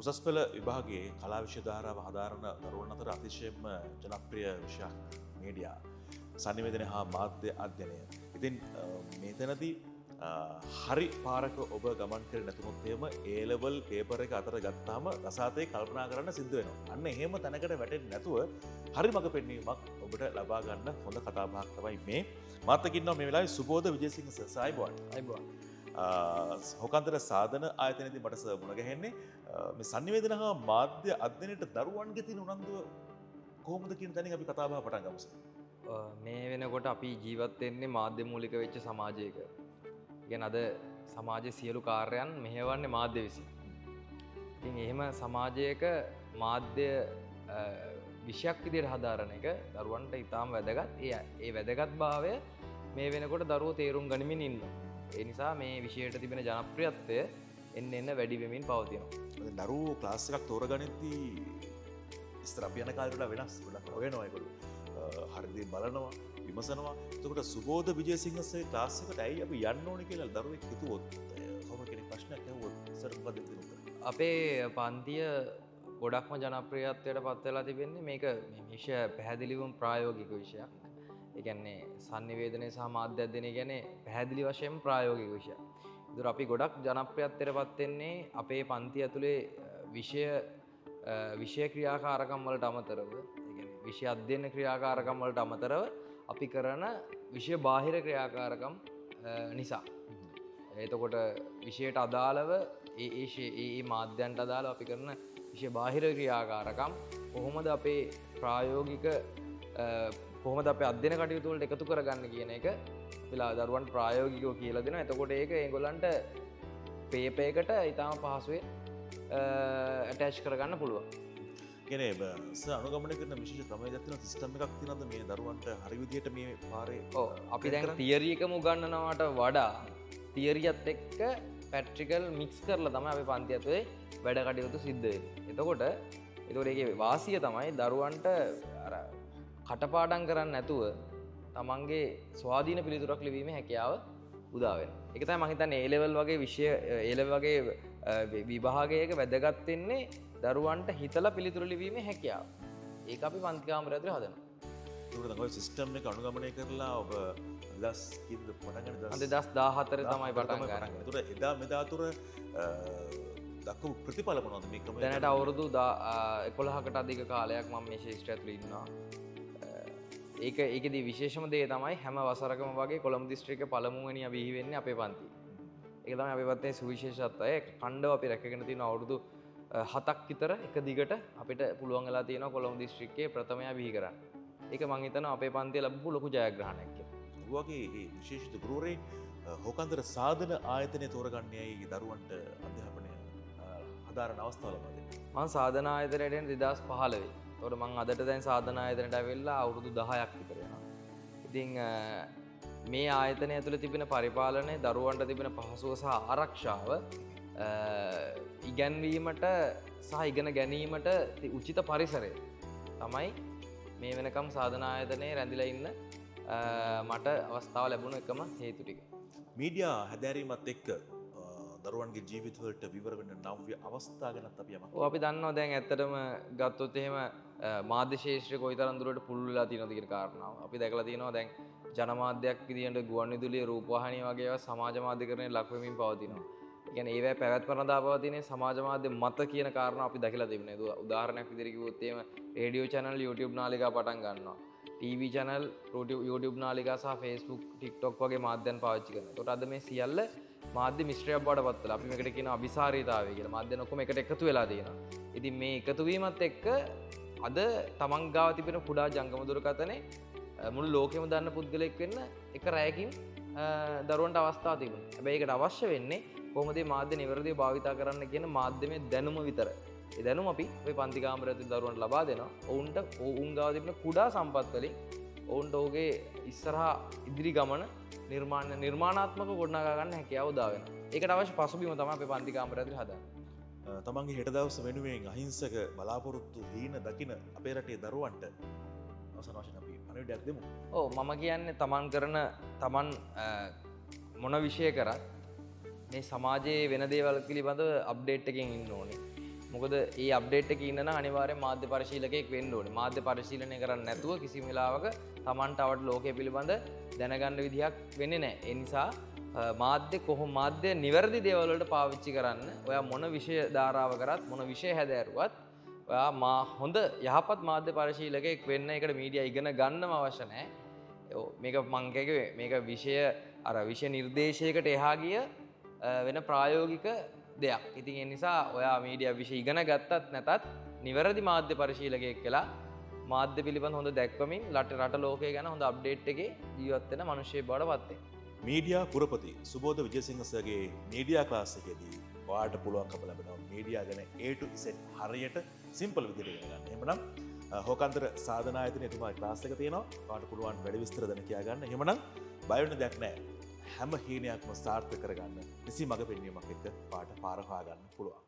උසස් පෙළ විභාගයේ කලා විෂය ධාරාව හදාරන දරුවන් අතර අතිශයම ජනප්‍රිය විෂයක් මීඩියා සංනිවේදනය හා මාධ්‍ය අධ්‍යයනය. ඉතින් මෙතනදී හරි පාරක ඔබ ගමන් කරේ නැතුනොත් එහෙම A level පේපර් එක අතර ගත්තාම රසාතේ කල්පනා කරන්න සිද්ධ වෙනවා. අන්න එහෙම තැනකට වැටෙන්නේ නැතුව හරි මඟ පෙන්වීමක් ඔබට ලබා ගන්න හොඳ කතාබහක් තමයි මේ. මාත් එක්ක ඉන්නවා මේ වෙලාවේ සුබෝධ විජේසිංහ සර්. සායිබෝන්. අයිබෝන්. හොකන්තර සාධන ආයතනයේදී මට සර් මුණ ගැහෙන්නේ මේ සංනිවේදන හා මාධ්‍ය අධ්‍යයනයට දරුවන්ගේ තියෙන උනන්දුව කොහොමද කියන තැනින් අපි කතා බහ පටන් ගමු සර්. මේ වෙනකොට අපි ජීවත් වෙන්නේ මාධ්‍ය මූලික වෙච්ච සමාජයක. ඉතින් අද සමාජයේ සියලු කාර්යයන් මෙහෙවන්නේ මාධ්‍ය විසින්. ඉතින් එහෙම සමාජයක මාධ්‍ය විෂයක් විදිහට හදාරන එක දරුවන්ට ඉතාම වැදගත්. ඒ වැදගත්භාවය මේ වෙනකොට දරුවෝ තේරුම් ගනිමින් ඉන්නවා. ඒ නිසා මේ විෂයට තිබෙන ජනප්‍රියත්වය එන්න එන්න වැඩි වෙමින් පවතිනවා. දරුවෝ ක්ලාස් එකක් තෝරගනිද්දී ඉස්සර අපි යන කාලේ වඩා වෙනස් ගොඩක් හොයනවා ඒගොල්ලෝ. හරිදී බලනවා විමසනවා. එතකොට සුබෝධ විජේසිංහසේ ක්ලාස් එකට ඇයි අපි යන්න ඕනේ කියලා දරුවෙක් හිතුවොත් කොහොම කෙනෙක් ප්‍රශ්නයක් අහුවොත් සර් මොකද දෙන්නේ උත්තර? අපේ පන්තිය ගොඩක්ම ජනප්‍රියත්වයට පත් වෙලා තිබෙන්නේ මේක මේ විෂය පැහැදිලිවම ප්‍රායෝගික විෂයක්. ඒ කියන්නේ sannivedanaya සහ මාධ්‍ය අධ්‍යයනය කියන්නේ පැහැදිලි වශයෙන් ප්‍රායෝගික විෂයක්. ඒතර අපි ගොඩක් ජනප්‍රියත්වයට පත් වෙන්නේ අපේ පන්තිය ඇතුලේ විෂය ක්‍රියාකාරකම් වලට අමතරව, ඒ කියන්නේ විෂය අධ්‍යයන ක්‍රියාකාරකම් වලට අමතරව අපි කරන විෂය බාහිර ක්‍රියාකාරකම් නිසා. එතකොට විෂයට අදාළව ඒ මාධ්‍යන්ට අදාළව අපි කරන විෂය බාහිර ක්‍රියාකාරකම් කොහොමද අපේ ප්‍රායෝගික කොහොමද අපේ අධ්‍යයන කටයුතු වලට එකතු කරගන්න කියන එක වෙලා දරුවන්ට ප්‍රායෝගිකව කියලා දෙනවා. එතකොට ඒක ඒගොල්ලන්ට පේපර් එකට ඊටාම පහසුවෙන් ඇටච් කරගන්න පුළුවන්. කියන්නේ සර් අනුගමනය කරන විශේෂ ක්‍රමයක් තියෙන සිස්ටම් එකක් තියෙනවද මේ දරුවන්ට හරි විදියට මේ පාරේ? ඔව් අපි දැන් තියරි එකම උගන්වනවට වඩා තියරියත් එක්ක ප්‍රැක්ටිකල් මික්ස් කරලා තමයි අපි පන්ති ඇතුලේ වැඩ කටයුතු සිද්ධ වෙන්නේ. එතකොට ඒකේ වාසිය තමයි දරුවන්ට අර කටපාඩම් කරන්නේ නැතුව තමන්ගේ ස්වාධීන පිළිතුරක් ලිවීමේ හැකියාව උදා වෙනවා. ඒක තමයි මම හිතන්නේ A level වගේ විෂය A level වගේ විභාගයක වැදගත් වෙන්නේ දරුවන්ට හිතලා පිළිතුරු ලිවීමේ හැකියාව. ඒක අපි පන්ති කාමරය ඇතුලේ හදනවා. ඒකට තමයි සිස්ටම් එක අනුගමනය කරලා ඔබ 2000 කීයද පටන් ගන්නේ? 2014 තමයි පටන් ගන්නේ. ඒතර එදා මෙදා අතර දක්වපු ප්‍රතිඵල මොනවද මේ ක්‍රමයට? දැනට අවුරුදු 11කට අධික කාලයක් මම මේ ශිෂ්ටය ඇතුලේ ඉන්නවා. ඒකෙදි විශේෂම දේ තමයි හැම වසරකම වගේ කොළඹ දිස්ත්‍රික්කයේ පළමුවෙනියා බිහි වෙන්නේ අපේ පන්තියේ. ඒක තමයි අපේ පන්තියේ සුවිශේෂත්වය. කණ්ඩව අපි රැකගෙන තියෙන අවුරුදු 7ක් විතර එක දිගට අපිට පුළුවන් වෙලා තියෙනවා කොළඹ දිස්ත්‍රික්කයේ ප්‍රථමයා බිහි කරන්න. ඒක මම හිතනවා අපේ පන්තිය ලැබපු ලොකු ජයග්‍රහණයක් කියලා. ඔයගේ මේ විශේෂිත ගුරුවරයෙක් හොකන්තර සාධන ආයතනය තෝරගන්නේයි දරුවන්ට අධ්‍යාපනය හදාරන අවස්ථාව ලබා දෙන්නේ. මම සාධන ආයතනයට එන්නේ 2015. ඒතකොට මම අදට දැන් සාධන ආයතනයට ඇවිල්ලා අවුරුදු 10ක් විතර යනවා. ඉතින් මේ ආයතනය ඇතුළේ තිබෙන පරිපාලනය, දරුවන්ට තිබෙන පහසුව සහ ආරක්ෂාව ඉගැන්වීමට සහ ඉගෙන ගැනීමට උචිත පරිසරය තමයි මේ වෙනකම් සාධන ආයතනයේ රැඳිලා ඉන්න මට අවස්ථාව ලැබුණ එකම හේතු ටික. මීඩියා හැදෑරීමත් එක්ක දරුවන්ගේ ජීවිතවලට විවර වෙන නව්‍ය අවස්ථා ගැනත් අපි යමක්. අපි දන්නවා දැන් ඇත්තටම ගත්තොත් එහෙම මාධ්‍ය ශාස්ත්‍රය කොයිතරම් දුරට පුළුල් වෙලා තියෙනවද කියන කාරණාව. අපි දැකලා තියෙනවා දැන් ජනමාධ්‍යයක් විදියට ගුවන්විදුලිය, රූපවාහිනිය වගේ ඒවා සමාජ මාධ්‍යකරණයට ලක් වෙමින් පවතිනවා. ඒ කියන්නේ ඒවැ පැවැත්ම රඳා පවතින සමාජ මාධ්‍ය මත කියන කාරණා අපි දැකලා තිබුණේ. උදාහරණයක් විදිහට කිව්වොත් එහෙම රේඩියෝ channel, YouTube නාලිකා පටන් ගන්නවා. TV channel, YouTube නාලිකා සහ Facebook, TikTok වගේ මාධ්‍යයන් පාවිච්චි කරනවා. ඒකට අද මේ සියල්ල මාධ්‍ය මිශ්‍රයක් බවට පත් වෙලා අපි මේකට කියනවා අபிසාරීතාවය කියලා. මාධ්‍යන ඔක්කොම එකට එකතු වෙලා තියෙනවා. ඉතින් මේ එකතු වීමත් එක්ක අද තමන් ගාව තිබෙන කුඩා ජංගම දුරකථනේ මුළු ලෝකෙම දන්න පුද්ගලෙක් වෙන්න එක රැයකින් දරුවන්ට අවස්ථාව තිබුණා. හැබැයි ඒකට අවශ්‍ය වෙන්නේ කොහොමද මේ මාධ්‍ය නිවැරදිව භාවිතා කරන්න කියන මාධ්‍යමය දැනුම විතරයි. ඒ දැනුම අපි ওই පන්ති කාමරය ඇතුළේ දරුවන්ට ලබා දෙනවා. ඔවුන් ගාව තිබෙන කුඩා සම්පත් වලින් ඔවුන්ට ඔහුගේ ඉස්සරහා ඉදිරි ගමන නිර්මාණාත්මක ගොඩනගා ගන්න හැකියාව උදා වෙනවා. ඒකට අවශ්‍ය පසුබිම තමයි අපේ පන්ති කාමරය ඇතුළේ හදන්නේ. තමන්ගේ හෙට දවස වෙනුවෙන් අහිංසක බලාපොරොත්තු හීන දකින අපේ රටේ දරුවන්ට අවසන් වශයෙන් අපි පණිවිඩයක් දෙමු. ඔව් මම කියන්නේ තමන් මොන විෂය කරත් මේ සමාජයේ වෙන දේවල් පිළිබඳව අප්ඩේට් එකකින් ඉන්න ඕනේ. මොකද ඒ අප්ඩේට් එකේ ඉන්න නම් අනිවාර්යෙන් මාධ්‍ය පරිශීලකයෙක් වෙන්න ඕනේ. මාධ්‍ය පරිශීලනය කරන්නේ නැතුව කිසිම වෙලාවක Tamanට අවට ලෝකයේ පිළිබඳ දැනගන්න විදිහක් වෙන්නේ නැහැ. ඒ නිසා මාධ්‍ය නිවැරදි දේවල් වලට පාවිච්චි කරන්න. ඔයා මොන විෂය ධාරාව කරත් මොන විෂය හැදෑරුවත් ඔයා හොඳ යහපත් මාධ්‍ය පරිශීලකයෙක් වෙන්න ඒකට මීඩියා ඉගෙන ගන්නම අවශ්‍ය නැහැ. මේක මං කියවේ මේක විෂය නිර්දේශයකට එහා ගිය වෙන ප්‍රායෝගික දෙයක්. ඉතින් ඒ නිසා ඔයා මීඩියා විෂය ඉගෙන ගත්තත් නැතත් නිවැරදි මාධ්‍ය පරිශීලකයෙක් කියලා මාධ්‍ය පිළිබඳ හොඳ දැක්වමින් රට ලෝකය ගැන හොඳ අප්ඩේට් එකේ ජීවත් වෙන මිනිස්සෙක් බවට පත් වෙන්න. මීඩියා පුරපති සුබෝධ විජේසිංහ සර්ගේ මීඩියා ක්ලාස් එකේදී ඔයාට පුළුවන්කම ලැබෙනවා මීඩියා ගැන A to Z හරියට සිම්පල් විදිහට ඉගෙන ගන්න. එහෙමනම් හෝකන්තර සාධනායතනයේ තුමා ක්ලාස් එක තියෙනවා. ඔයාට පුළුවන් වැඩි විස්තර දැන කියා ගන්න. එහෙමනම් බය වෙන්න දෙයක් නැහැ. හැම හීනයක්ම සාර්ථක කරගන්න නිසි මඟ පෙන්වීමක් එක්ක පාට පාර හොයා ගන්න පුළුවන්.